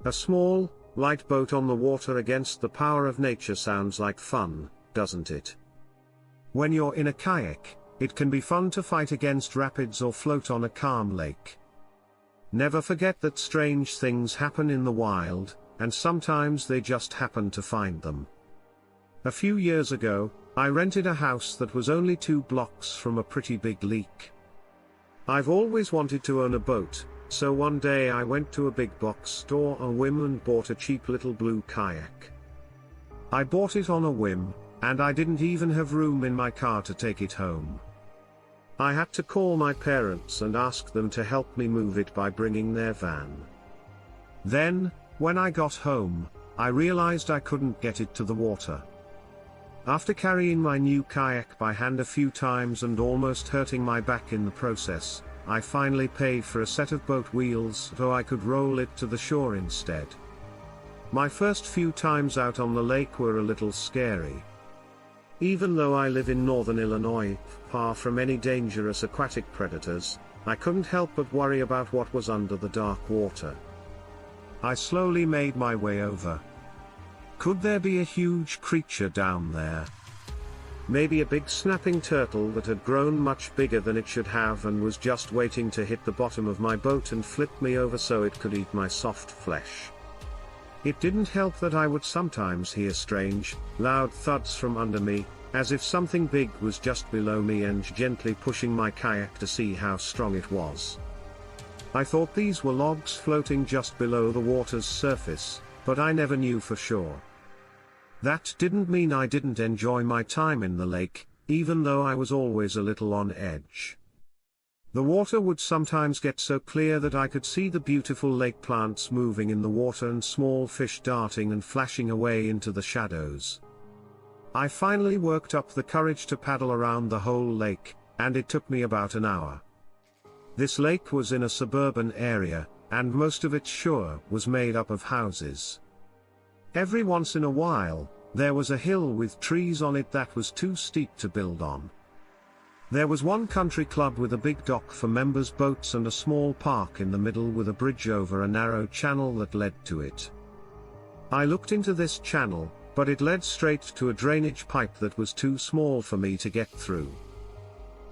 A small, light boat on the water against the power of nature sounds like fun, doesn't it? When you're in a kayak, it can be fun to fight against rapids or float on a calm lake. Never forget that strange things happen in the wild, and sometimes they just happen to find them. A few years ago, I rented a house that was only 2 blocks from a pretty big lake. I've always wanted to own a boat, so one day I went to a big box store on a whim and bought a cheap little blue kayak. I bought it on a whim, and I didn't even have room in my car to take it home. I had to call my parents and ask them to help me move it by bringing their van. Then, when I got home, I realized I couldn't get it to the water. After carrying my new kayak by hand a few times and almost hurting my back in the process, I finally paid for a set of boat wheels so I could roll it to the shore instead. My first few times out on the lake were a little scary. Even though I live in northern Illinois, far from any dangerous aquatic predators, I couldn't help but worry about what was under the dark water. I slowly made my way over. Could there be a huge creature down there? Maybe a big snapping turtle that had grown much bigger than it should have and was just waiting to hit the bottom of my boat and flip me over so it could eat my soft flesh. It didn't help that I would sometimes hear strange, loud thuds from under me, as if something big was just below me and gently pushing my kayak to see how strong it was. I thought these were logs floating just below the water's surface, but I never knew for sure. That didn't mean I didn't enjoy my time in the lake, even though I was always a little on edge. The water would sometimes get so clear that I could see the beautiful lake plants moving in the water and small fish darting and flashing away into the shadows. I finally worked up the courage to paddle around the whole lake, and it took me about an hour. This lake was in a suburban area, and most of its shore was made up of houses. Every once in a while, there was a hill with trees on it that was too steep to build on. There was one country club with a big dock for members' boats and a small park in the middle with a bridge over a narrow channel that led to it. I looked into this channel, but it led straight to a drainage pipe that was too small for me to get through.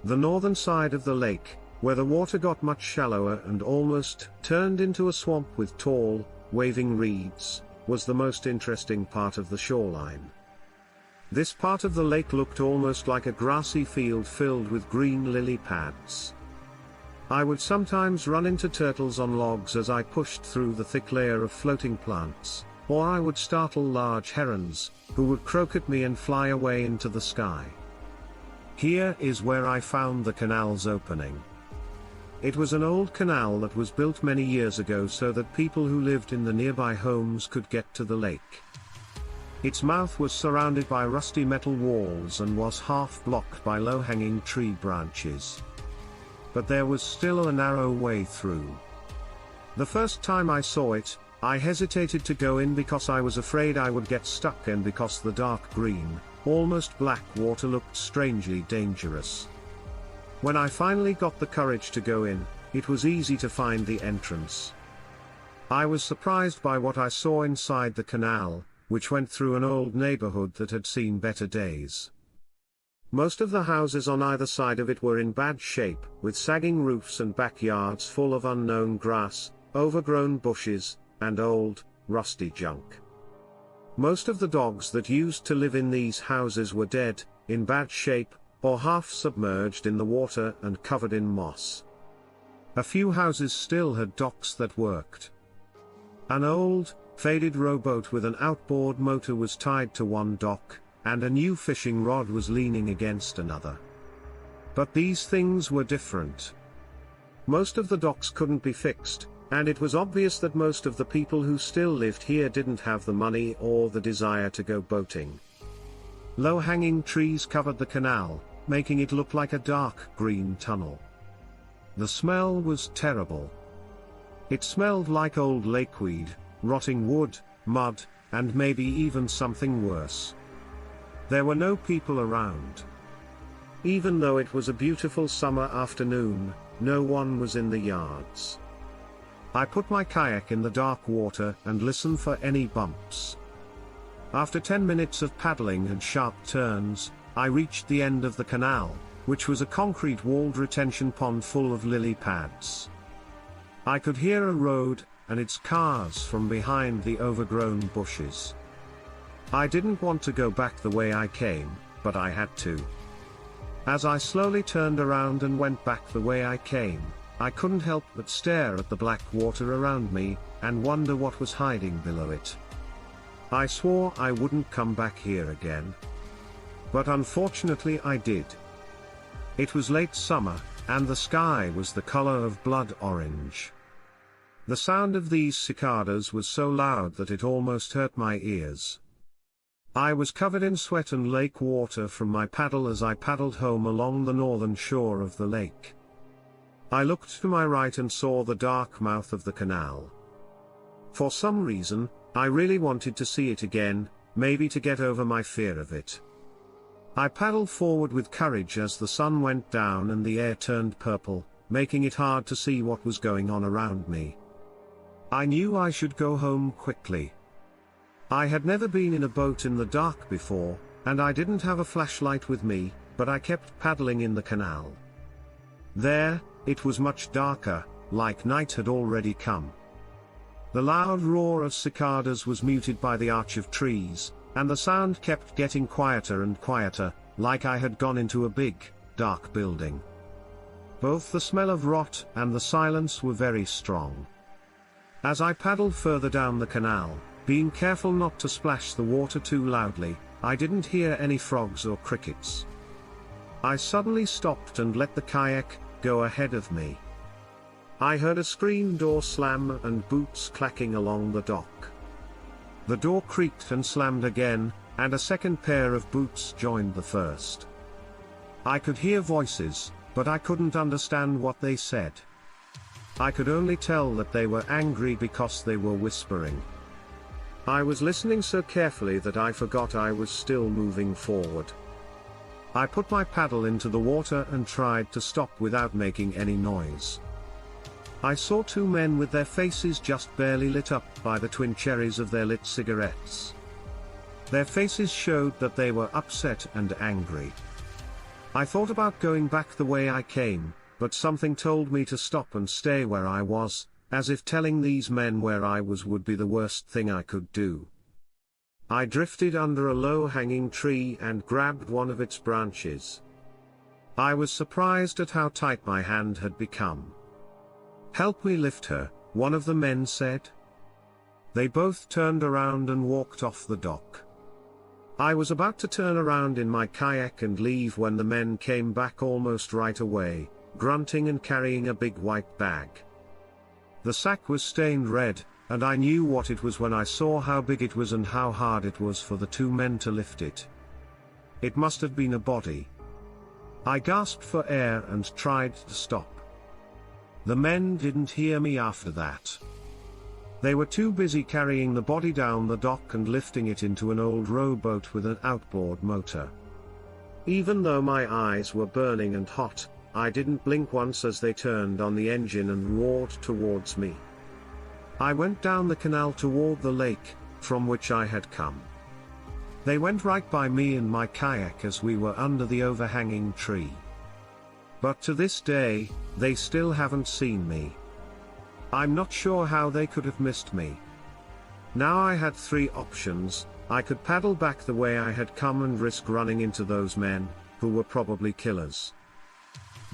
The northern side of the lake, where the water got much shallower and almost turned into a swamp with tall, waving reeds, was the most interesting part of the shoreline. This part of the lake looked almost like a grassy field filled with green lily pads. I would sometimes run into turtles on logs as I pushed through the thick layer of floating plants, or I would startle large herons, who would croak at me and fly away into the sky. Here is where I found the canal's opening. It was an old canal that was built many years ago so that people who lived in the nearby homes could get to the lake. Its mouth was surrounded by rusty metal walls and was half blocked by low-hanging tree branches. But there was still a narrow way through. The first time I saw it, I hesitated to go in because I was afraid I would get stuck and because the dark green, almost black water looked strangely dangerous. When I finally got the courage to go in, it was easy to find the entrance. I was surprised by what I saw inside the canal, which went through an old neighborhood that had seen better days. Most of the houses on either side of it were in bad shape, with sagging roofs and backyards full of unknown grass, overgrown bushes, and old, rusty junk. Most of the dogs that used to live in these houses were dead, in bad shape, or half submerged in the water and covered in moss. A few houses still had docks that worked. An old, faded rowboat with an outboard motor was tied to one dock, and a new fishing rod was leaning against another. But these things were different. Most of the docks couldn't be fixed, and it was obvious that most of the people who still lived here didn't have the money or the desire to go boating. Low-hanging trees covered the canal, making it look like a dark green tunnel. The smell was terrible. It smelled like old lakeweed, rotting wood, mud, and maybe even something worse. There were no people around. Even though it was a beautiful summer afternoon, no one was in the yards. I put my kayak in the dark water and listened for any bumps. After 10 minutes of paddling and sharp turns, I reached the end of the canal, which was a concrete walled retention pond full of lily pads. I could hear a road and its cars from behind the overgrown bushes. I didn't want to go back the way I came, but I had to. As I slowly turned around and went back the way I came, I couldn't help but stare at the black water around me, and wonder what was hiding below it. I swore I wouldn't come back here again. But unfortunately I did. It was late summer, and the sky was the color of blood orange. The sound of these cicadas was so loud that it almost hurt my ears. I was covered in sweat and lake water from my paddle as I paddled home along the northern shore of the lake. I looked to my right and saw the dark mouth of the canal. For some reason, I really wanted to see it again, maybe to get over my fear of it. I paddled forward with courage as the sun went down and the air turned purple, making it hard to see what was going on around me. I knew I should go home quickly. I had never been in a boat in the dark before, and I didn't have a flashlight with me, but I kept paddling in the canal. There, it was much darker, like night had already come. The loud roar of cicadas was muted by the arch of trees, and the sound kept getting quieter and quieter, like I had gone into a big, dark building. Both the smell of rot and the silence were very strong. As I paddled further down the canal, being careful not to splash the water too loudly, I didn't hear any frogs or crickets. I suddenly stopped and let the kayak go ahead of me. I heard a screen door slam and boots clacking along the dock. The door creaked and slammed again, and a second pair of boots joined the first. I could hear voices, but I couldn't understand what they said. I could only tell that they were angry because they were whispering. I was listening so carefully that I forgot I was still moving forward. I put my paddle into the water and tried to stop without making any noise. I saw two men with their faces just barely lit up by the twin cherries of their lit cigarettes. Their faces showed that they were upset and angry. I thought about going back the way I came, but something told me to stop and stay where I was, as if telling these men where I was would be the worst thing I could do. I drifted under a low-hanging tree and grabbed one of its branches. I was surprised at how tight my hand had become. "Help me lift her," one of the men said. They both turned around and walked off the dock. I was about to turn around in my kayak and leave when the men came back almost right away, grunting and carrying a big white bag. The sack was stained red, and I knew what it was when I saw how big it was and how hard it was for the two men to lift it. It must have been a body. I gasped for air and tried to stop. The men didn't hear me after that. They were too busy carrying the body down the dock and lifting it into an old rowboat with an outboard motor. Even though my eyes were burning and hot, I didn't blink once as they turned on the engine and roared towards me. I went down the canal toward the lake, from which I had come. They went right by me and my kayak as we were under the overhanging tree. But to this day, they still haven't seen me. I'm not sure how they could have missed me. Now I had three options: I could paddle back the way I had come and risk running into those men, who were probably killers.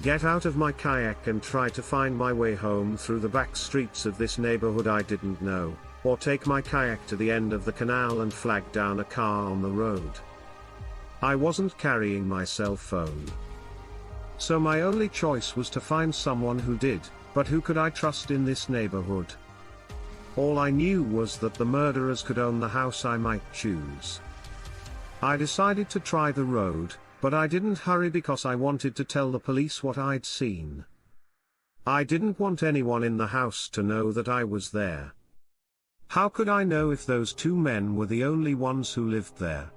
Get out of my kayak and try to find my way home through the back streets of this neighborhood I didn't know, or take my kayak to the end of the canal and flag down a car on the road. I wasn't carrying my cell phone. So my only choice was to find someone who did, but who could I trust in this neighborhood? All I knew was that the murderers could own the house I might choose. I decided to try the road, but I didn't hurry because I wanted to tell the police what I'd seen. I didn't want anyone in the house to know that I was there. How could I know if those two men were the only ones who lived there?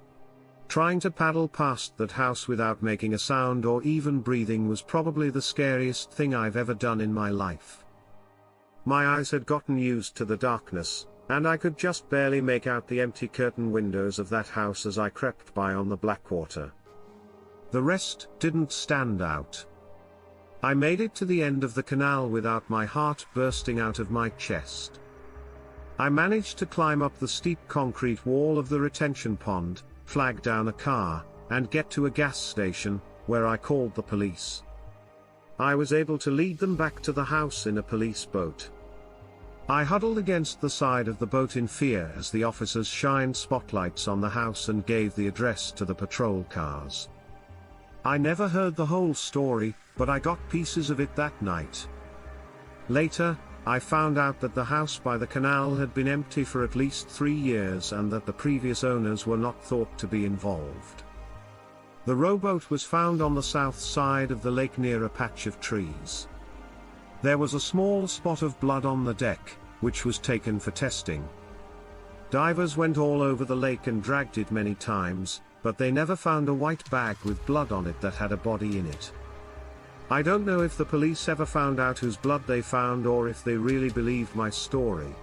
Trying to paddle past that house without making a sound or even breathing was probably the scariest thing I've ever done in my life. My eyes had gotten used to the darkness, and I could just barely make out the empty curtain windows of that house as I crept by on the Blackwater. The rest didn't stand out. I made it to the end of the canal without my heart bursting out of my chest. I managed to climb up the steep concrete wall of the retention pond, flag down a car, and get to a gas station, where I called the police. I was able to lead them back to the house in a police boat. I huddled against the side of the boat in fear as the officers shined spotlights on the house and gave the address to the patrol cars. I never heard the whole story, but I got pieces of it that night. Later, I found out that the house by the canal had been empty for at least 3 years and that the previous owners were not thought to be involved. The rowboat was found on the south side of the lake near a patch of trees. There was a small spot of blood on the deck, which was taken for testing. Divers went all over the lake and dragged it many times, but they never found a white bag with blood on it that had a body in it. I don't know if the police ever found out whose blood they found or if they really believed my story.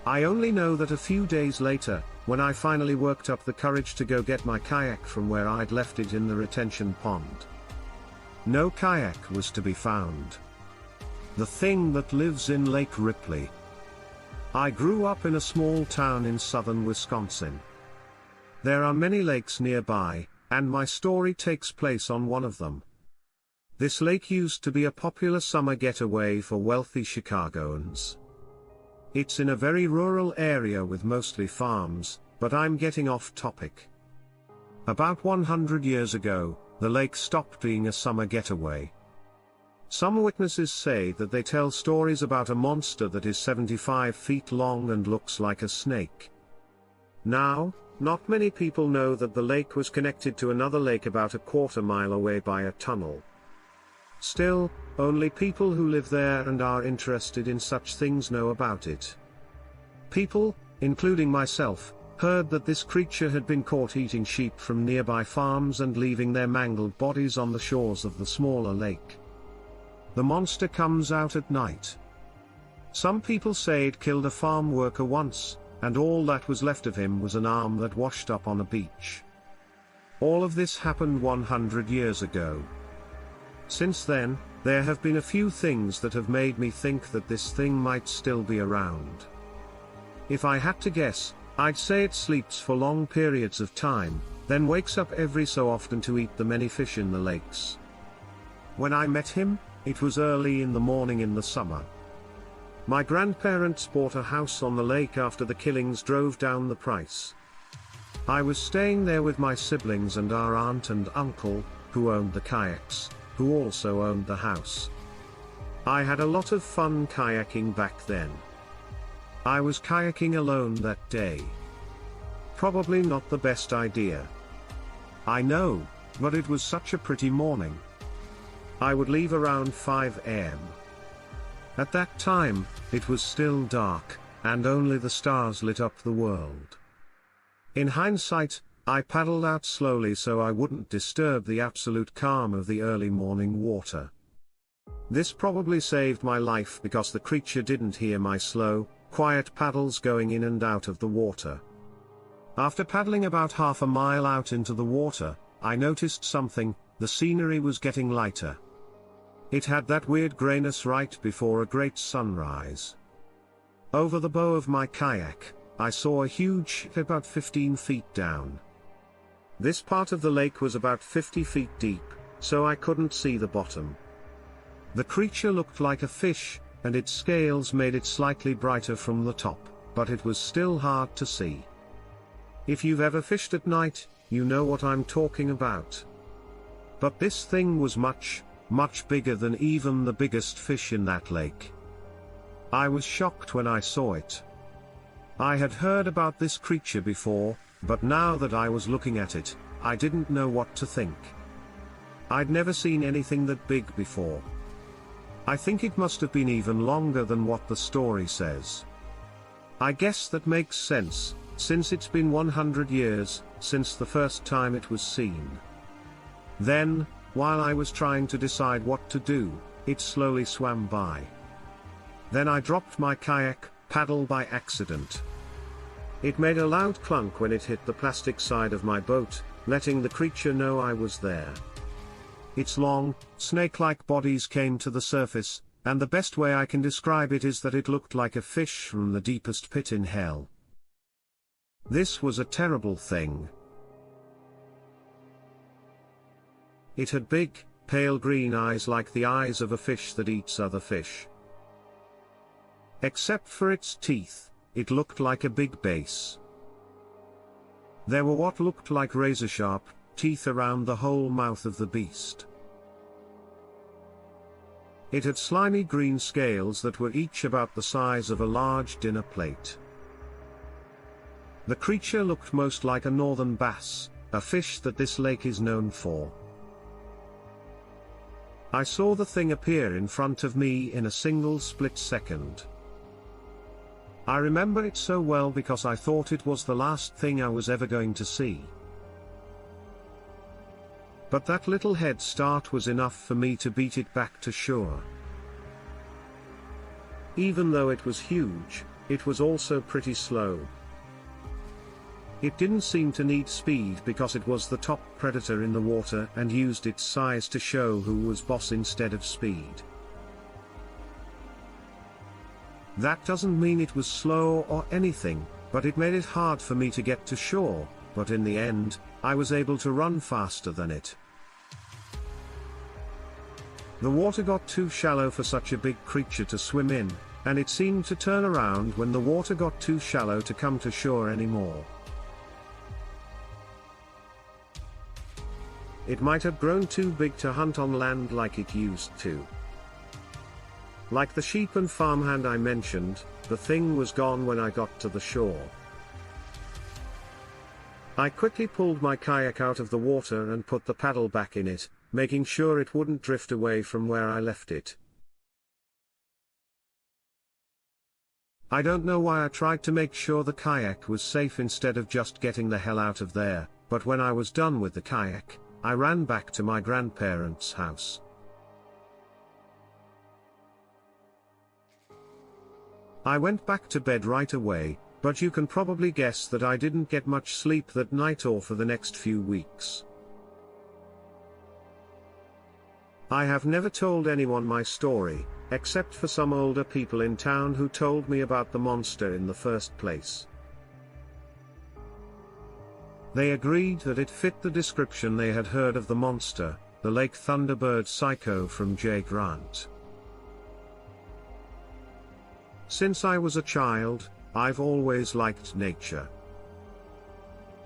I only know that a few days later, when I finally worked up the courage to go get my kayak from where I'd left it in the retention pond, no kayak was to be found. The thing that lives in Lake Ripley. I grew up in a small town in southern Wisconsin. There are many lakes nearby, and my story takes place on one of them. This lake used to be a popular summer getaway for wealthy Chicagoans. It's in a very rural area with mostly farms, but I'm getting off topic. About 100 years ago, the lake stopped being a summer getaway. Some witnesses say that they tell stories about a monster that is 75 feet long and looks like a snake. Now, not many people know that the lake was connected to another lake about a quarter-mile away by a tunnel. Still, only people who live there and are interested in such things know about it. People, including myself, heard that this creature had been caught eating sheep from nearby farms and leaving their mangled bodies on the shores of the smaller lake. The monster comes out at night. Some people say it killed a farm worker once, and all that was left of him was an arm that washed up on a beach. All of this happened 100 years ago. Since then, there have been a few things that have made me think that this thing might still be around. If I had to guess, I'd say it sleeps for long periods of time, then wakes up every so often to eat the many fish in the lakes. When I met him, it was early in the morning in the summer. My grandparents bought a house on the lake after the killings drove down the price. I was staying there with my siblings and our aunt and uncle, who owned the kayaks, who also owned the house. I had a lot of fun kayaking back then. I was kayaking alone that day. Probably not the best idea. I know, but it was such a pretty morning. I would leave around 5 a.m. At that time, it was still dark, and only the stars lit up the world. In hindsight, I paddled out slowly so I wouldn't disturb the absolute calm of the early morning water. This probably saved my life because the creature didn't hear my slow, quiet paddles going in and out of the water. After paddling about half a mile out into the water, I noticed something. The scenery was getting lighter. It had that weird grayness right before a great sunrise. Over the bow of my kayak, I saw a huge ship about 15 feet down. This part of the lake was about 50 feet deep, so I couldn't see the bottom. The creature looked like a fish, and its scales made it slightly brighter from the top, but it was still hard to see. If you've ever fished at night, you know what I'm talking about. But this thing was much, much bigger than even the biggest fish in that lake. I was shocked when I saw it. I had heard about this creature before, but now that I was looking at it, I didn't know what to think. I'd never seen anything that big before. I think it must have been even longer than what the story says. I guess that makes sense, since it's been 100 years since the first time it was seen. Then, while I was trying to decide what to do, it slowly swam by. Then I dropped my kayak paddle by accident. It made a loud clunk when it hit the plastic side of my boat, letting the creature know I was there. Its long, snake-like bodies came to the surface, and the best way I can describe it is that it looked like a fish from the deepest pit in hell. This was a terrible thing. It had big, pale green eyes like the eyes of a fish that eats other fish. Except for its teeth, it looked like a big bass. There were what looked like razor-sharp teeth around the whole mouth of the beast. It had slimy green scales that were each about the size of a large dinner plate. The creature looked most like a northern bass, a fish that this lake is known for. I saw the thing appear in front of me in a single split second. I remember it so well because I thought it was the last thing I was ever going to see. But that little head start was enough for me to beat it back to shore. Even though it was huge, it was also pretty slow. It didn't seem to need speed because it was the top predator in the water and used its size to show who was boss instead of speed. That doesn't mean it was slow or anything, but it made it hard for me to get to shore, but in the end, I was able to run faster than it. The water got too shallow for such a big creature to swim in, and it seemed to turn around when the water got too shallow to come to shore anymore. It might have grown too big to hunt on land like it used to. Like the sheep and farmhand I mentioned, the thing was gone when I got to the shore. I quickly pulled my kayak out of the water and put the paddle back in it, making sure it wouldn't drift away from where I left it. I don't know why I tried to make sure the kayak was safe instead of just getting the hell out of there, but when I was done with the kayak, I ran back to my grandparents' house. I went back to bed right away, but you can probably guess that I didn't get much sleep that night or for the next few weeks. I have never told anyone my story, except for some older people in town who told me about the monster in the first place. They agreed that it fit the description they had heard of the monster, the Lake Thunderbird Psycho from J. Grant. Since I was a child, I've always liked nature.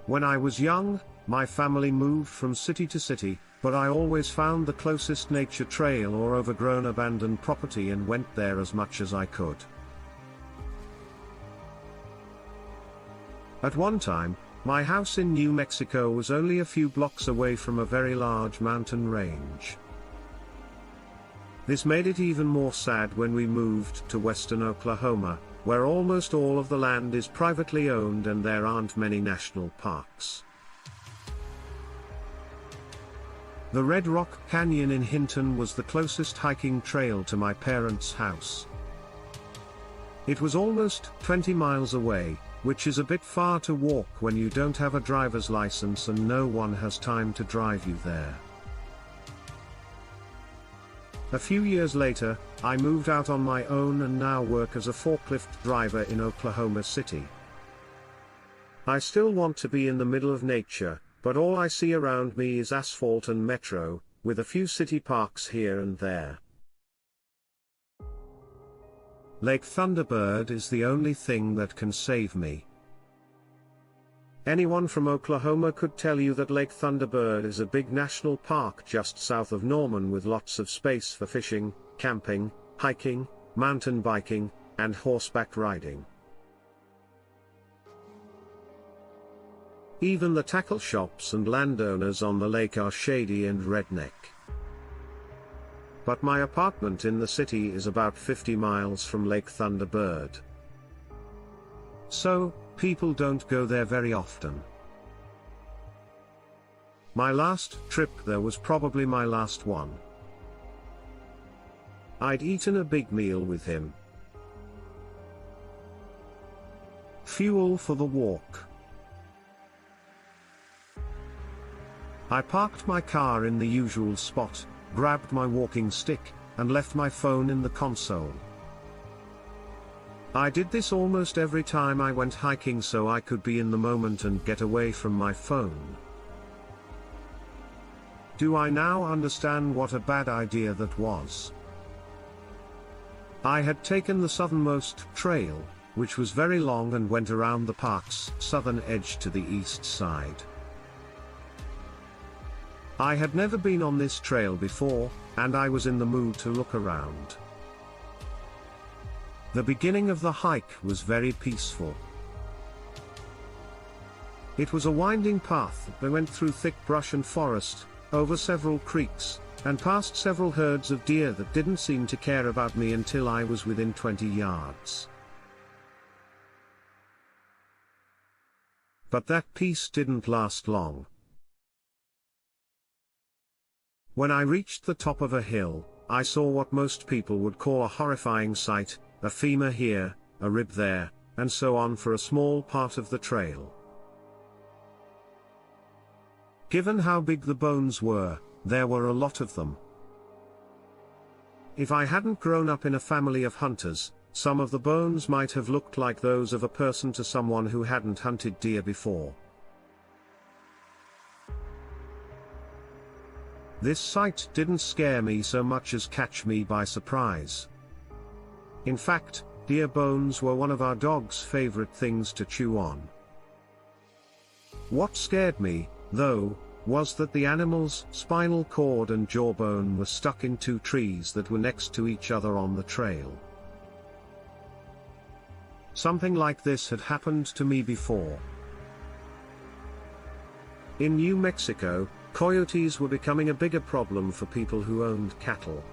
When I was young, my family moved from city to city, but I always found the closest nature trail or overgrown abandoned property and went there as much as I could. At one time, my house in New Mexico was only a few blocks away from a very large mountain range. This made it even more sad when we moved to western Oklahoma, where almost all of the land is privately owned and there aren't many national parks. The Red Rock Canyon in Hinton was the closest hiking trail to my parents' house. It was almost 20 miles away, which is a bit far to walk when you don't have a driver's license and no one has time to drive you there. A few years later, I moved out on my own and now work as a forklift driver in Oklahoma City. I still want to be in the middle of nature, but all I see around me is asphalt and metro, with a few city parks here and there. Lake Thunderbird is the only thing that can save me. Anyone from Oklahoma could tell you that Lake Thunderbird is a big national park just south of Norman with lots of space for fishing, camping, hiking, mountain biking, and horseback riding. Even the tackle shops and landowners on the lake are shady and redneck. But my apartment in the city is about 50 miles from Lake Thunderbird. So, people don't go there very often. My last trip there was probably my last one. I'd eaten a big meal with him. fuel for the walk. I parked my car in the usual spot, grabbed my walking stick, and left my phone in the console. I did this almost every time I went hiking so I could be in the moment and get away from my phone. Do I now understand what a bad idea that was? I had taken the southernmost trail, which was very long and went around the park's southern edge to the east side. I had never been on this trail before, and I was in the mood to look around. The beginning of the hike was very peaceful. It was a winding path that went through thick brush and forest, over several creeks, and past several herds of deer that didn't seem to care about me until I was within 20 yards. But that peace didn't last long. When I reached the top of a hill, I saw what most people would call a horrifying sight, a femur here, a rib there, and so on for a small part of the trail. Given how big the bones were, there were a lot of them. If I hadn't grown up in a family of hunters, some of the bones might have looked like those of a person to someone who hadn't hunted deer before. This sight didn't scare me so much as catch me by surprise. In fact, deer bones were one of our dog's favorite things to chew on. What scared me, though, was that the animal's spinal cord and jawbone were stuck in two trees that were next to each other on the trail. Something like this had happened to me before. In New Mexico, coyotes were becoming a bigger problem for people who owned cattle.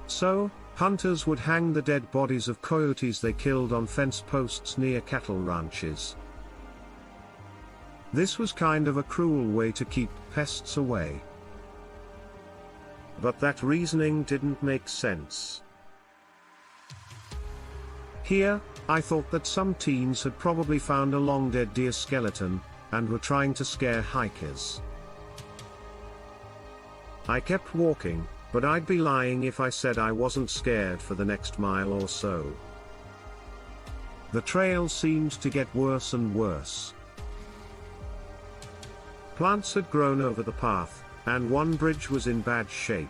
So, hunters would hang the dead bodies of coyotes they killed on fence posts near cattle ranches. This was kind of a cruel way to keep pests away. But that reasoning didn't make sense. Here, I thought that some teens had probably found a long dead deer skeleton, and were trying to scare hikers. I kept walking, but I'd be lying if I said I wasn't scared for the next mile or so. The trail seemed to get worse and worse. Plants had grown over the path, and one bridge was in bad shape.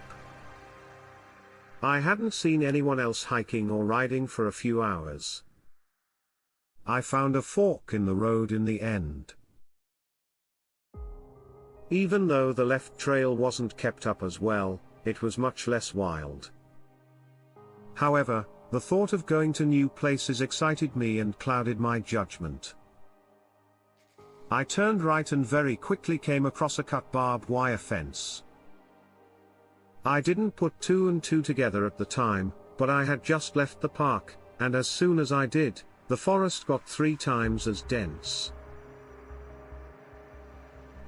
I hadn't seen anyone else hiking or riding for a few hours. I found a fork in the road in the end. Even though the left trail wasn't kept up as well, it was much less wild. However, the thought of going to new places excited me and clouded my judgment. I turned right and very quickly came across a cut barbed wire fence. I didn't put two and two together at the time, but I had just left the park, and as soon as I did, the forest got 3 times as dense.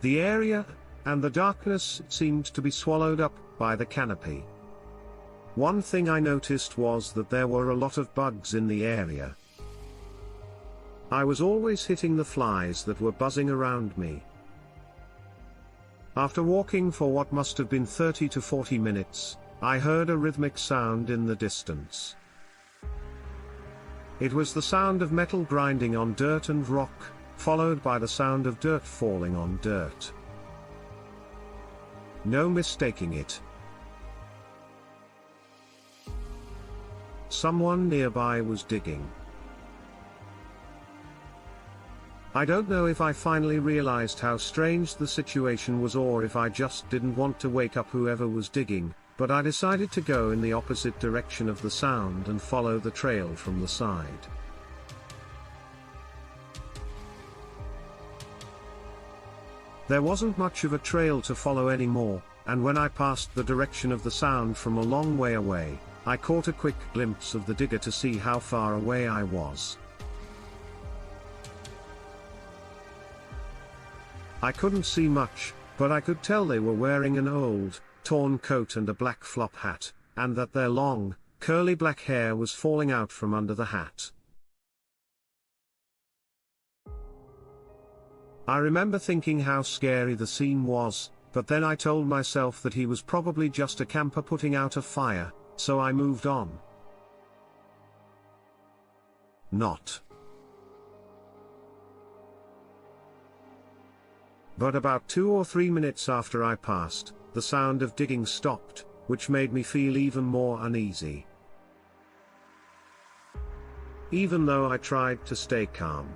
The area, and the darkness seemed to be swallowed up by the canopy. One thing I noticed was that there were a lot of bugs in the area. I was always hitting the flies that were buzzing around me. After walking for what must have been 30 to 40 minutes, I heard a rhythmic sound in the distance. It was the sound of metal grinding on dirt and rock, followed by the sound of dirt falling on dirt. No mistaking it. Someone nearby was digging. I don't know if I finally realized how strange the situation was or if I just didn't want to wake up whoever was digging, but I decided to go in the opposite direction of the sound and follow the trail from the side. There wasn't much of a trail to follow anymore, and when I passed the direction of the sound from a long way away, I caught a quick glimpse of the digger to see how far away I was. I couldn't see much, but I could tell they were wearing an old, torn coat and a black flop hat, and that their long, curly black hair was falling out from under the hat. I remember thinking how scary the scene was, but then I told myself that he was probably just a camper putting out a fire, so I moved on. Not. But about 2 or 3 minutes after I passed, the sound of digging stopped, which made me feel even more uneasy. Even though I tried to stay calm.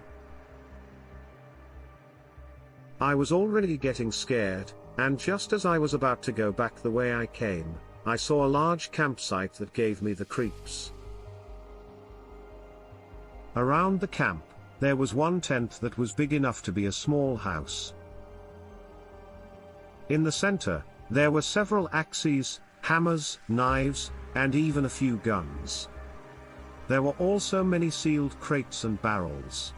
I was already getting scared, and just as I was about to go back the way I came, I saw a large campsite that gave me the creeps. Around the camp, there was one tent that was big enough to be a small house. In the center, there were several axes, hammers, knives, and even a few guns. There were also many sealed crates and barrels.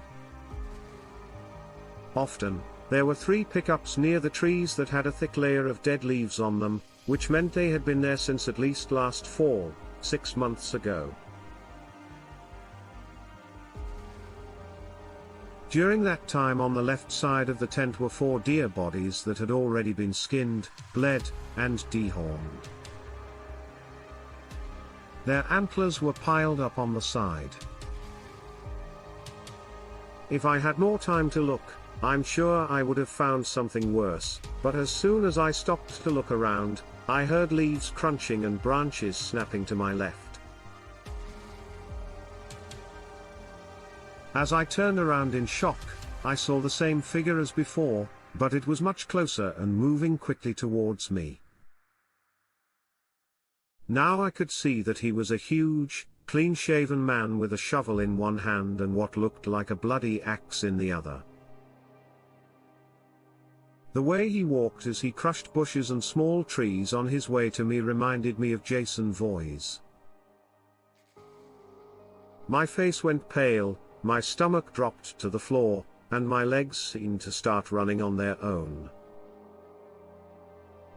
Often, there were 3 pickups near the trees that had a thick layer of dead leaves on them, which meant they had been there since at least last fall, 6 months ago. During that time, on the left side of the tent were 4 deer bodies that had already been skinned, bled, and dehorned. Their antlers were piled up on the side. If I had more time to look, I'm sure I would have found something worse, but as soon as I stopped to look around, I heard leaves crunching and branches snapping to my left. As I turned around in shock, I saw the same figure as before, but it was much closer and moving quickly towards me. Now I could see that he was a huge, clean-shaven man with a shovel in one hand and what looked like a bloody axe in the other. The way he walked as he crushed bushes and small trees on his way to me reminded me of Jason Voorhees. My face went pale, my stomach dropped to the floor, and my legs seemed to start running on their own.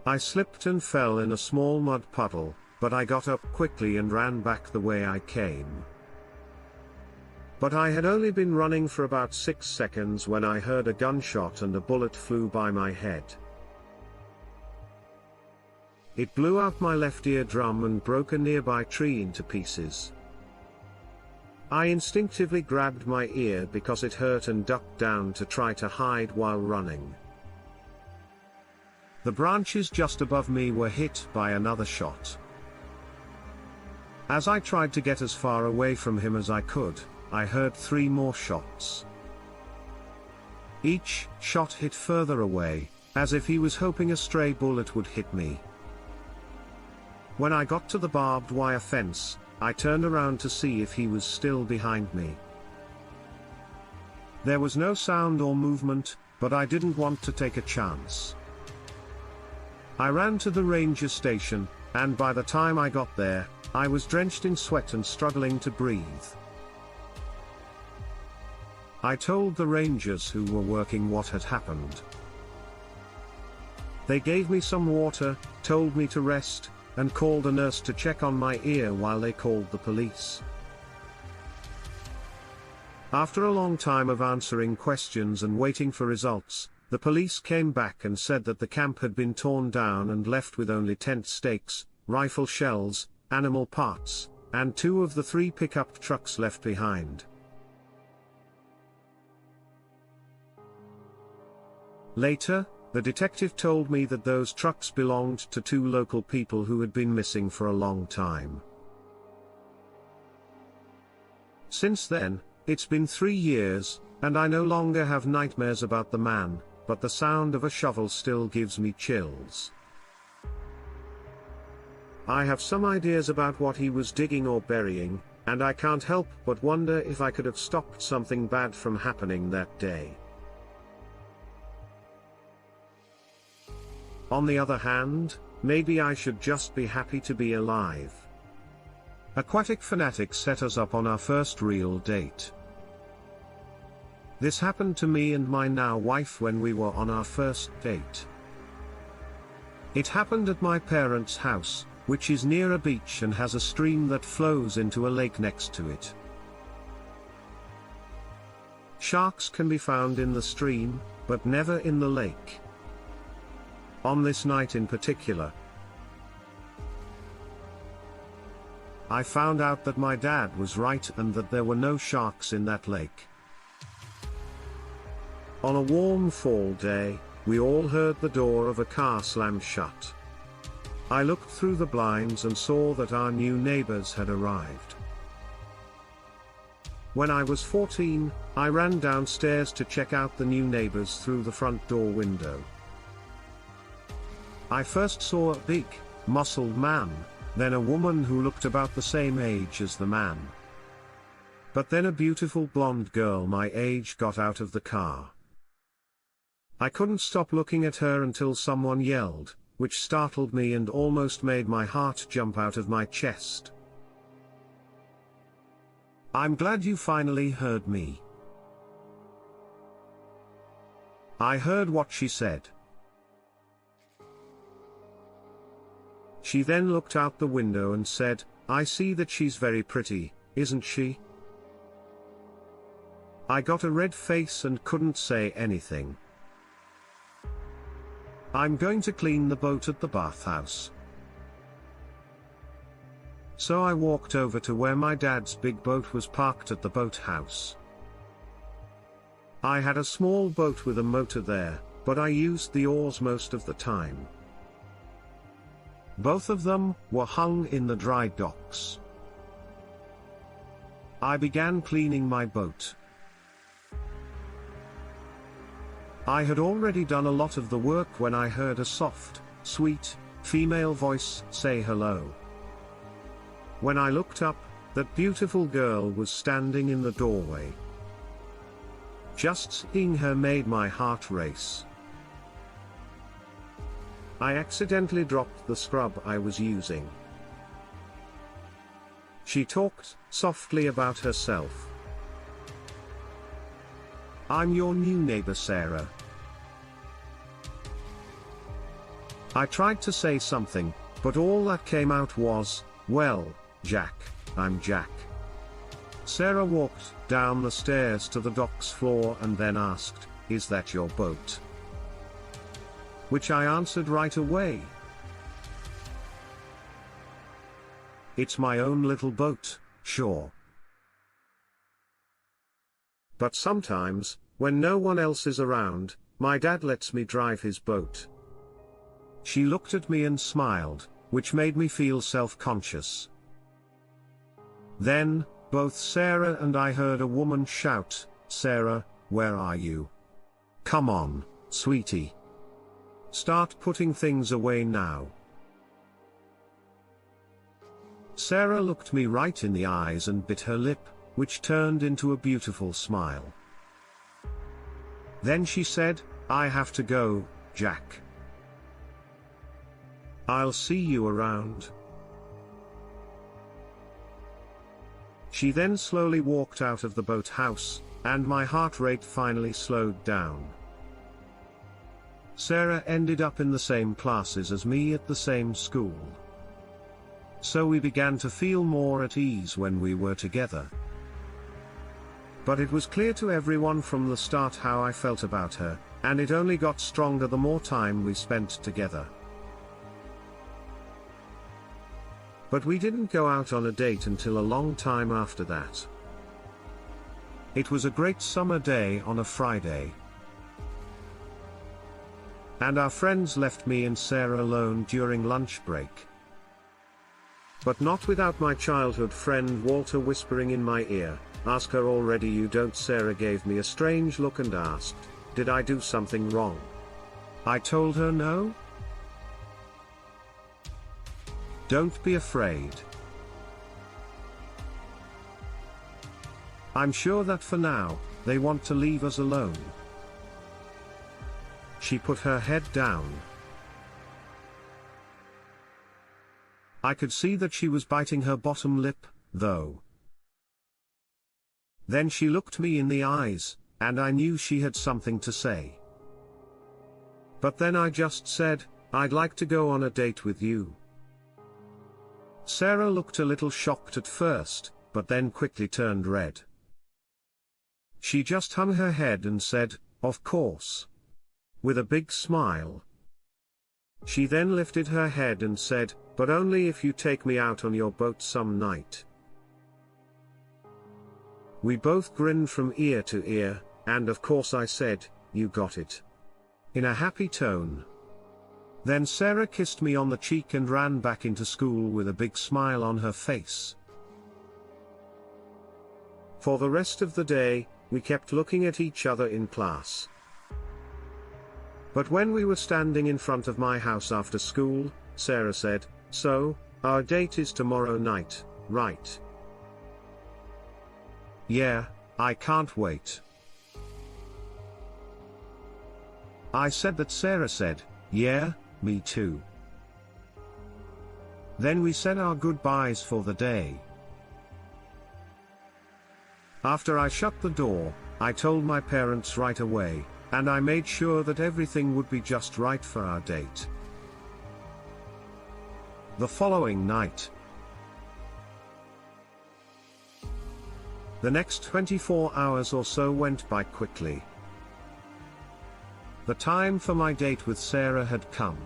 I slipped and fell in a small mud puddle, but I got up quickly and ran back the way I came. But I had only been running for about 6 seconds when I heard a gunshot and a bullet flew by my head. It blew out my left eardrum and broke a nearby tree into pieces. I instinctively grabbed my ear because it hurt and ducked down to try to hide while running. The branches just above me were hit by another shot. As I tried to get as far away from him as I could, I heard 3 more shots. Each shot hit further away, as if he was hoping a stray bullet would hit me. When I got to the barbed wire fence, I turned around to see if he was still behind me. There was no sound or movement, but I didn't want to take a chance. I ran to the ranger station, and by the time I got there, I was drenched in sweat and struggling to breathe. I told the rangers who were working what had happened. They gave me some water, told me to rest, and called a nurse to check on my ear while they called the police. After a long time of answering questions and waiting for results, the police came back and said that the camp had been torn down and left with only tent stakes, rifle shells, animal parts, and 2 of the 3 pickup trucks left behind. Later, the detective told me that those trucks belonged to 2 local people who had been missing for a long time. Since then, it's been 3 years, and I no longer have nightmares about the man, but the sound of a shovel still gives me chills. I have some ideas about what he was digging or burying, and I can't help but wonder if I could have stopped something bad from happening that day. On the other hand, maybe I should just be happy to be alive. Aquatic Fanatics set us up on our first real date. This happened to me and my now wife when we were on our first date. It happened at my parents' house, which is near a beach and has a stream that flows into a lake next to it. Sharks can be found in the stream, but never in the lake. On this night in particular, I found out that my dad was right and that there were no sharks in that lake. On a warm fall day, we all heard the door of a car slam shut. I looked through the blinds and saw that our new neighbors had arrived. When I was 14, I ran downstairs to check out the new neighbors through the front door window. I first saw a big, muscled man, then a woman who looked about the same age as the man. But then a beautiful blonde girl my age got out of the car. I couldn't stop looking at her until someone yelled, which startled me and almost made my heart jump out of my chest. "I'm glad you finally heard me." I heard what she said. She then looked out the window and said, "I see that she's very pretty, isn't she?" I got a red face and couldn't say anything. "I'm going to clean the boat at the bathhouse." So I walked over to where my dad's big boat was parked at the boathouse. I had a small boat with a motor there, but I used the oars most of the time. Both of them were hung in the dry docks. I began cleaning my boat. I had already done a lot of the work when I heard a soft, sweet, female voice say hello. When I looked up, that beautiful girl was standing in the doorway. Just seeing her made my heart race. I accidentally dropped the scrub I was using. She talked softly about herself. "I'm your new neighbor, Sarah." I tried to say something, but all that came out was, "Well, Jack, I'm Jack." Sarah walked down the stairs to the docks floor and then asked, "Is that your boat?" Which I answered right away. "It's my own little boat, sure. But sometimes, when no one else is around, my dad lets me drive his boat." She looked at me and smiled, which made me feel self-conscious. Then, both Sarah and I heard a woman shout, "Sarah, where are you? Come on, sweetie. Start putting things away now." Sarah looked me right in the eyes and bit her lip, which turned into a beautiful smile. Then she said, "I have to go, Jack. I'll see you around." She then slowly walked out of the boathouse, and my heart rate finally slowed down. Sarah ended up in the same classes as me at the same school. So we began to feel more at ease when we were together. But it was clear to everyone from the start how I felt about her, and it only got stronger the more time we spent together. But we didn't go out on a date until a long time after that. It was a great summer day on a Friday. And our friends left me and Sarah alone during lunch break. But not without my childhood friend Walter whispering in my ear, "Ask her already, you don't." Sarah gave me a strange look and asked, "Did I do something wrong?" I told her no. "Don't be afraid. I'm sure that for now, they want to leave us alone." She put her head down. I could see that she was biting her bottom lip, though. Then she looked me in the eyes, and I knew she had something to say. But then I just said, "I'd like to go on a date with you." Sarah looked a little shocked at first, but then quickly turned red. She just hung her head and said, "Of course, with a big smile. She then lifted her head and said, "But only if you take me out on your boat some night." We both grinned from ear to ear, and of course I said, "You got it," in a happy tone. Then Sarah kissed me on the cheek and ran back into school with a big smile on her face. For the rest of the day, we kept looking at each other in class. But when we were standing in front of my house after school, Sarah said, "So, our date is tomorrow night, right?" "Yeah, I can't wait." I said that. Sarah said, "Yeah, me too." Then we said our goodbyes for the day. After I shut the door, I told my parents right away, and I made sure that everything would be just right for our date. The following night. The next 24 hours or so went by quickly. The time for my date with Sarah had come.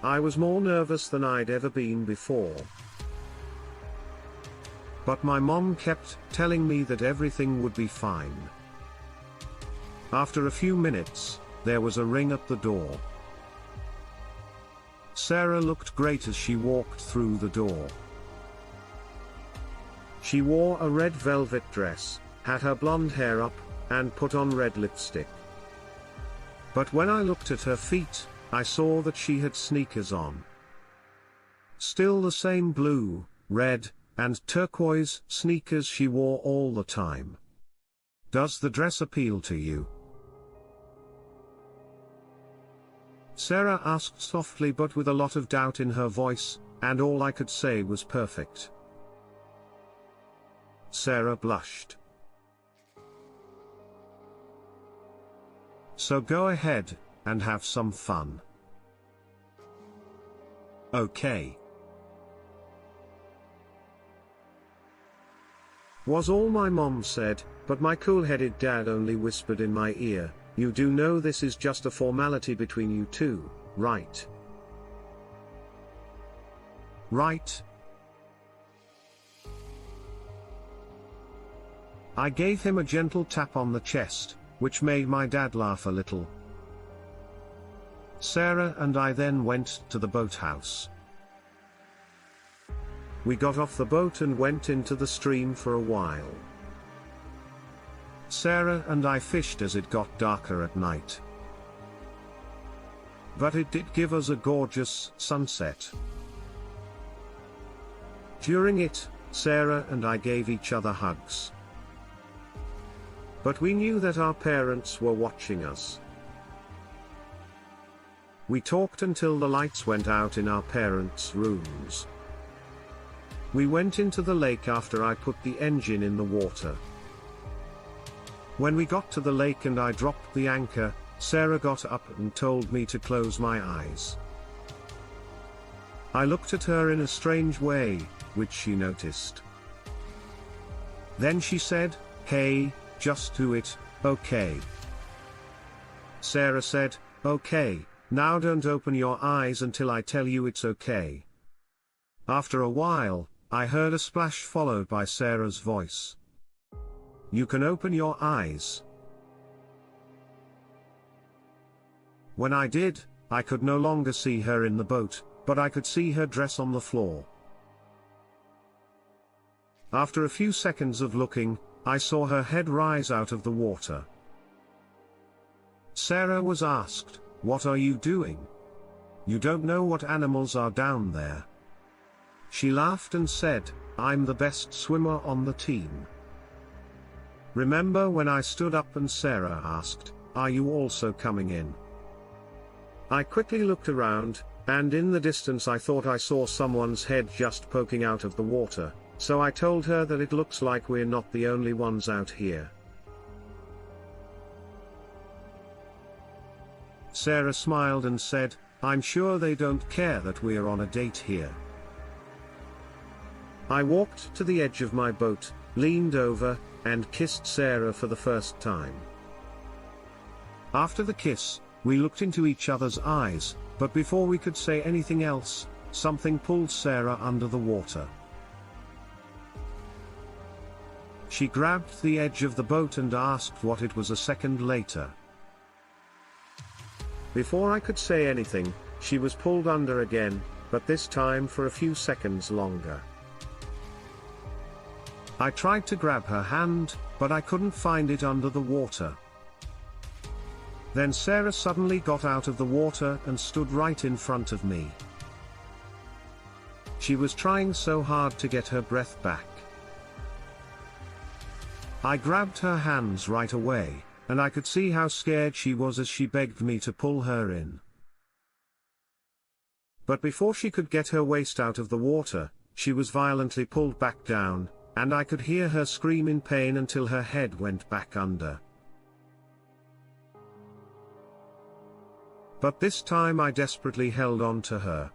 I was more nervous than I'd ever been before. But my mom kept telling me that everything would be fine. After a few minutes, there was a ring at the door. Sarah looked great as she walked through the door. She wore a red velvet dress, had her blonde hair up, and put on red lipstick. But when I looked at her feet, I saw that she had sneakers on. Still the same blue, red, and turquoise sneakers she wore all the time. Does the dress appeal to you? Sarah asked softly but with a lot of doubt in her voice, and all I could say was perfect. Sarah blushed. So go ahead, and have some fun. Okay. Was all my mom said, but my cool-headed dad only whispered in my ear, "You do know this is just a formality between you two, right?" Right. I gave him a gentle tap on the chest, which made my dad laugh a little. Sarah and I then went to the boathouse. We got off the boat and went into the stream for a while. Sarah and I fished as it got darker at night. But it did give us a gorgeous sunset. During it, Sarah and I gave each other hugs. But we knew that our parents were watching us. We talked until the lights went out in our parents' rooms. We went into the lake after I put the engine in the water. When we got to the lake and I dropped the anchor, Sarah got up and told me to close my eyes. I looked at her in a strange way, which she noticed. Then she said, "Hey, just do it, okay?" Sarah said, "Okay, now don't open your eyes until I tell you it's okay." After a while, I heard a splash followed by Sarah's voice. "You can open your eyes." When I did, I could no longer see her in the boat, but I could see her dress on the floor. After a few seconds of looking, I saw her head rise out of the water. Sarah was asked, "What are you doing? You don't know what animals are down there." She laughed and said, "I'm the best swimmer on the team." Remember when I stood up and Sarah asked, "Are you also coming in?" I quickly looked around, and in the distance I thought I saw someone's head just poking out of the water, so I told her that it looks like we're not the only ones out here. Sarah smiled and said, "I'm sure they don't care that we're on a date here." I walked to the edge of my boat, leaned over, and kissed Sarah for the first time. After the kiss, we looked into each other's eyes, but before we could say anything else, something pulled Sarah under the water. She grabbed the edge of the boat and asked what it was a second later. Before I could say anything, she was pulled under again, but this time for a few seconds longer. I tried to grab her hand, but I couldn't find it under the water. Then Sarah suddenly got out of the water and stood right in front of me. She was trying so hard to get her breath back. I grabbed her hands right away, and I could see how scared she was as she begged me to pull her in. But before she could get her waist out of the water, she was violently pulled back down, and I could hear her scream in pain until her head went back under. But this time I desperately held on to her.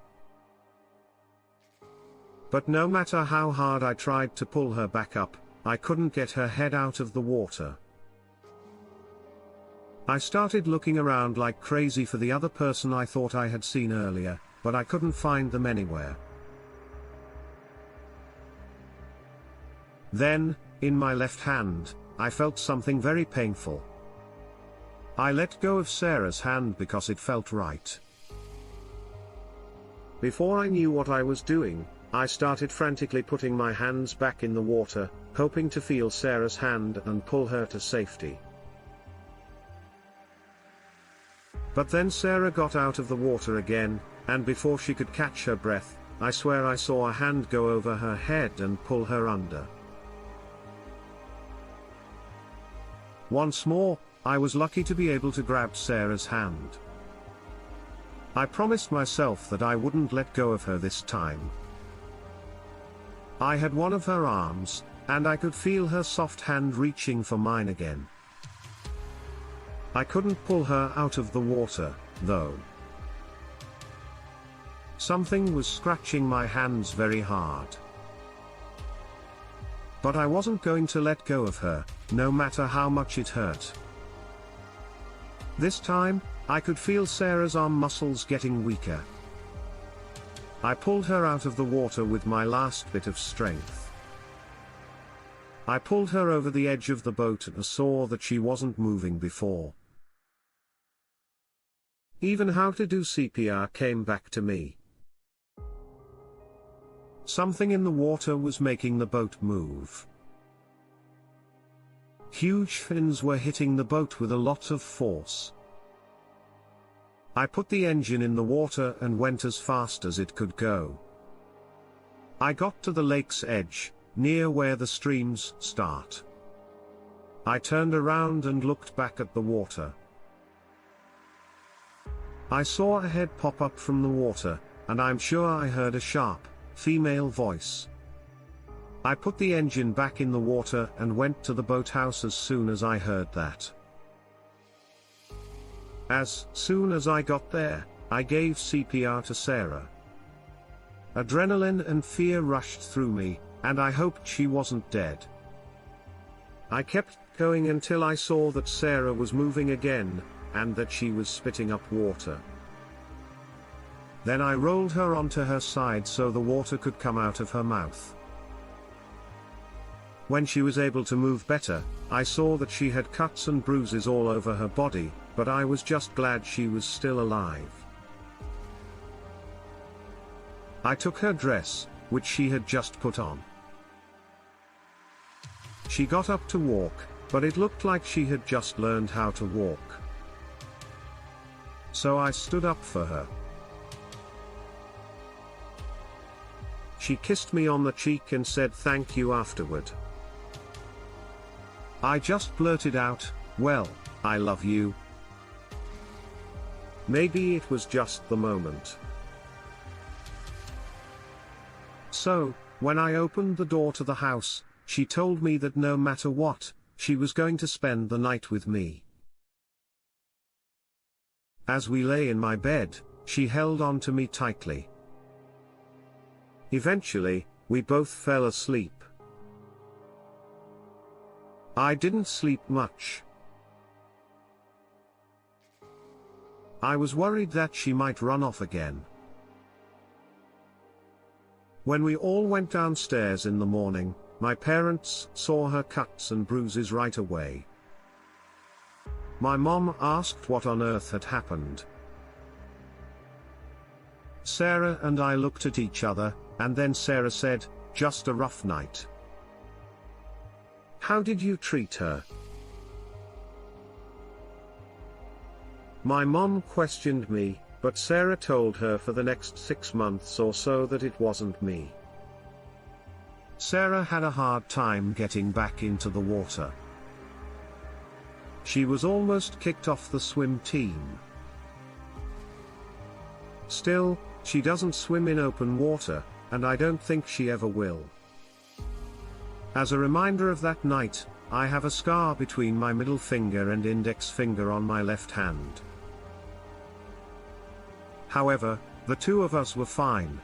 But no matter how hard I tried to pull her back up, I couldn't get her head out of the water. I started looking around like crazy for the other person I thought I had seen earlier, but I couldn't find them anywhere. Then, in my left hand, I felt something very painful. I let go of Sarah's hand because it felt right. Before I knew what I was doing, I started frantically putting my hands back in the water, hoping to feel Sarah's hand and pull her to safety. But then Sarah got out of the water again, and before she could catch her breath, I swear I saw a hand go over her head and pull her under. Once more, I was lucky to be able to grab Sarah's hand. I promised myself that I wouldn't let go of her this time. I had one of her arms, and I could feel her soft hand reaching for mine again. I couldn't pull her out of the water, though. Something was scratching my hands very hard. But I wasn't going to let go of her, no matter how much it hurt. This time, I could feel Sarah's arm muscles getting weaker. I pulled her out of the water with my last bit of strength. I pulled her over the edge of the boat and saw that she wasn't moving before. Even how to do CPR came back to me. Something in the water was making the boat move. Huge fins were hitting the boat with a lot of force. I put the engine in the water and went as fast as it could go. I got to the lake's edge, near where the streams start. I turned around and looked back at the water. I saw a head pop up from the water, and I'm sure I heard a sharp, female voice. I put the engine back in the water and went to the boathouse as soon as I heard that. As soon as I got there, I gave CPR to Sarah. Adrenaline and fear rushed through me, and I hoped she wasn't dead. I kept going until I saw that Sarah was moving again, and that she was spitting up water. Then I rolled her onto her side so the water could come out of her mouth. When she was able to move better, I saw that she had cuts and bruises all over her body, but I was just glad she was still alive. I took her dress, which she had just put on. She got up to walk, but it looked like she had just learned how to walk. So I stood up for her. She kissed me on the cheek and said thank you afterward. I just blurted out, "Well, I love you." Maybe it was just the moment. So, when I opened the door to the house, she told me that no matter what, she was going to spend the night with me. As we lay in my bed, she held on to me tightly. Eventually, we both fell asleep. I didn't sleep much. I was worried that she might run off again. When we all went downstairs in the morning, my parents saw her cuts and bruises right away. My mom asked what on earth had happened. Sarah and I looked at each other, and then Sarah said, "Just a rough night." "How did you treat her?" My mom questioned me, but Sarah told her for the next 6 months or so that it wasn't me. Sarah had a hard time getting back into the water. She was almost kicked off the swim team. Still, she doesn't swim in open water, and I don't think she ever will. As a reminder of that night, I have a scar between my middle finger and index finger on my left hand. However, the two of us were fine.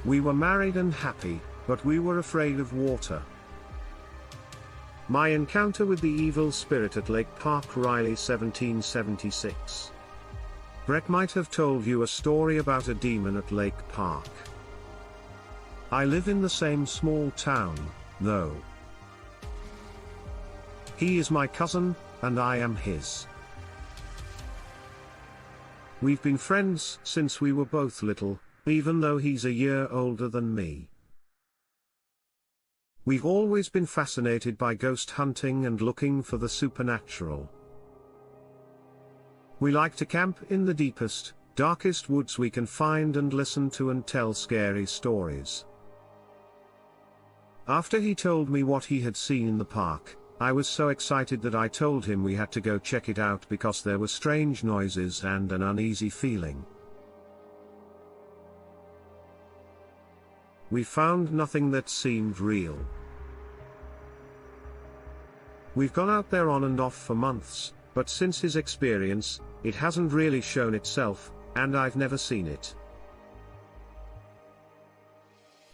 We were married and happy, but we were afraid of water. My encounter with the evil spirit at Lake Park Riley 1776. Brett might have told you a story about a demon at Lake Park. I live in the same small town, though. He is my cousin, and I am his. We've been friends since we were both little, even though he's a year older than me. We've always been fascinated by ghost hunting and looking for the supernatural. We like to camp in the deepest, darkest woods we can find and listen to and tell scary stories. After he told me what he had seen in the park, I was so excited that I told him we had to go check it out because there were strange noises and an uneasy feeling. We found nothing that seemed real. We've gone out there on and off for months, but since his experience, it hasn't really shown itself, and I've never seen it.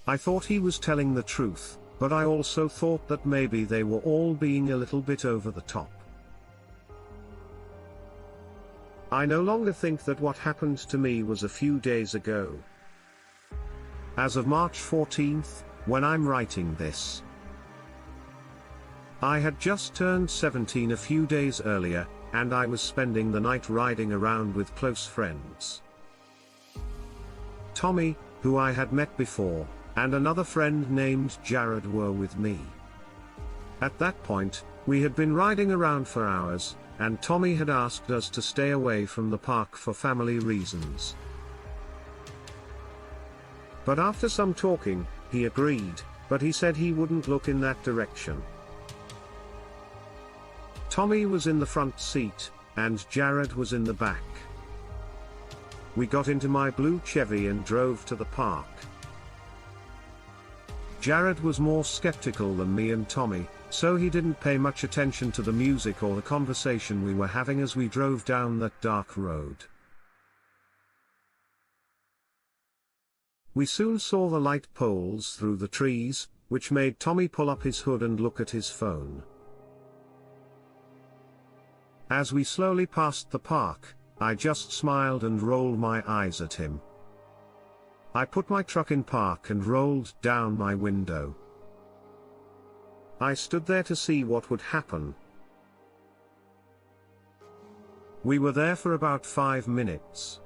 I thought he was telling the truth, but I also thought that maybe they were all being a little bit over the top. I no longer think that what happened to me was a few days ago. As of March 14th, when I'm writing this, I had just turned 17 a few days earlier, and I was spending the night riding around with close friends. Tommy, who I had met before, and another friend named Jared were with me. At that point, we had been riding around for hours, and Tommy had asked us to stay away from the park for family reasons. But after some talking, he agreed, but he said he wouldn't look in that direction. Tommy was in the front seat, and Jared was in the back. We got into my blue Chevy and drove to the park. Jared was more skeptical than me and Tommy, so he didn't pay much attention to the music or the conversation we were having as we drove down that dark road. We soon saw the light poles through the trees, which made Tommy pull up his hood and look at his phone. As we slowly passed the park, I just smiled and rolled my eyes at him. I put my truck in park and rolled down my window. I stood there to see what would happen. We were there for about 5 minutes.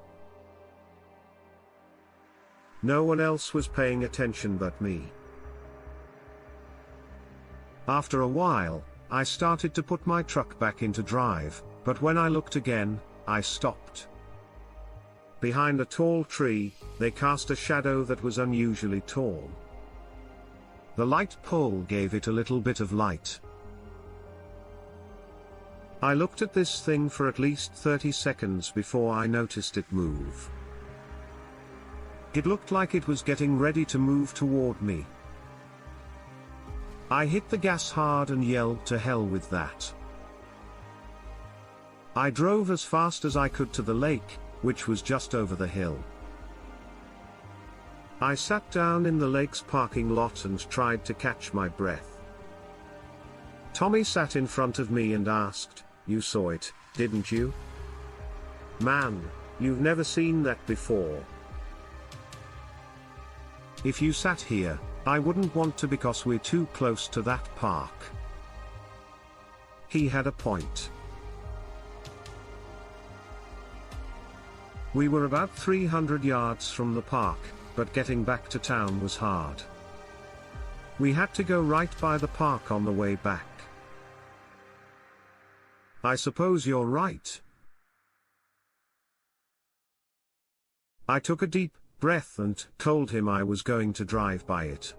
No one else was paying attention but me. After a while, I started to put my truck back into drive, but when I looked again, I stopped. Behind a tall tree, they cast a shadow that was unusually tall. The light pole gave it a little bit of light. I looked at this thing for at least 30 seconds before I noticed it move. It looked like it was getting ready to move toward me. I hit the gas hard and yelled to hell with that. I drove as fast as I could to the lake, which was just over the hill. I sat down in the lake's parking lot and tried to catch my breath. Tommy sat in front of me and asked, you saw it, didn't you? Man, you've never seen that before. If you sat here, I wouldn't want to because we're too close to that park. He had a point. We were about 300 yards from the park, but getting back to town was hard. We had to go right by the park on the way back. I suppose you're right. I took a deep breath and told him I was going to drive by it.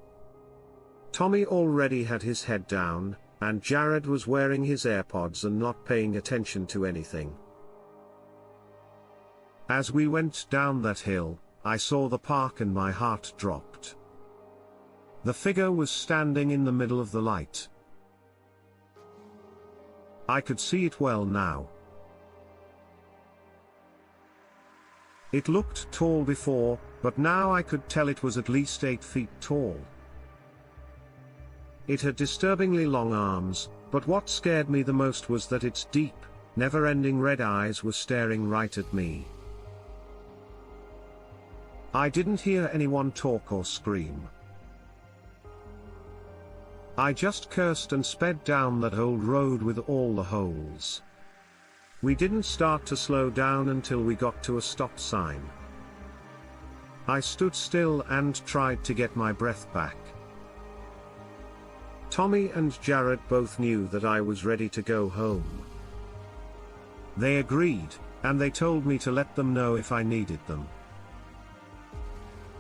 Tommy already had his head down, and Jared was wearing his AirPods and not paying attention to anything. As we went down that hill, I saw the park and my heart dropped. The figure was standing in the middle of the light. I could see it well now. It looked tall before, but now I could tell it was at least 8 feet tall. It had disturbingly long arms, but what scared me the most was that its deep, never-ending red eyes were staring right at me. I didn't hear anyone talk or scream. I just cursed and sped down that old road with all the holes. We didn't start to slow down until we got to a stop sign. I stood still and tried to get my breath back. Tommy and Jared both knew that I was ready to go home. They agreed, and they told me to let them know if I needed them.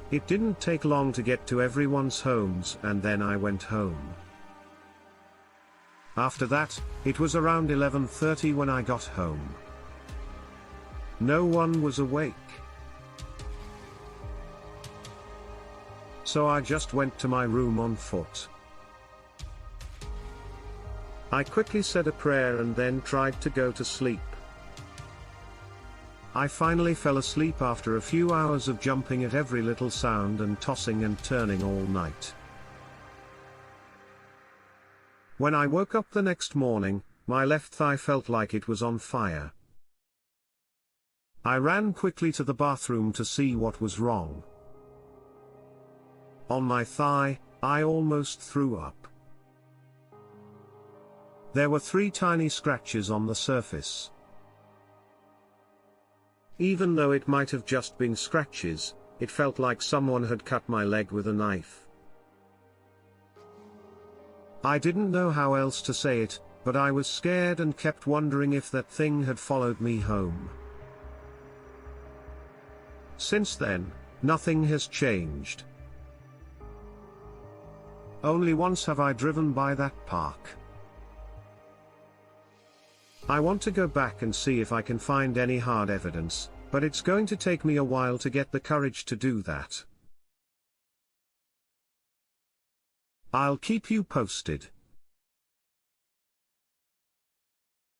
It didn't take long to get to everyone's homes, and then I went home. After that, it was around 11:30 when I got home. No one was awake. So I just went to my room on foot. I quickly said a prayer and then tried to go to sleep. I finally fell asleep after a few hours of jumping at every little sound and tossing and turning all night. When I woke up the next morning, my left thigh felt like it was on fire. I ran quickly to the bathroom to see what was wrong. On my thigh, I almost threw up. There were 3 tiny scratches on the surface. Even though it might have just been scratches, it felt like someone had cut my leg with a knife. I didn't know how else to say it, but I was scared and kept wondering if that thing had followed me home. Since then, nothing has changed. Only once have I driven by that park. I want to go back and see if I can find any hard evidence, but it's going to take me a while to get the courage to do that. I'll keep you posted.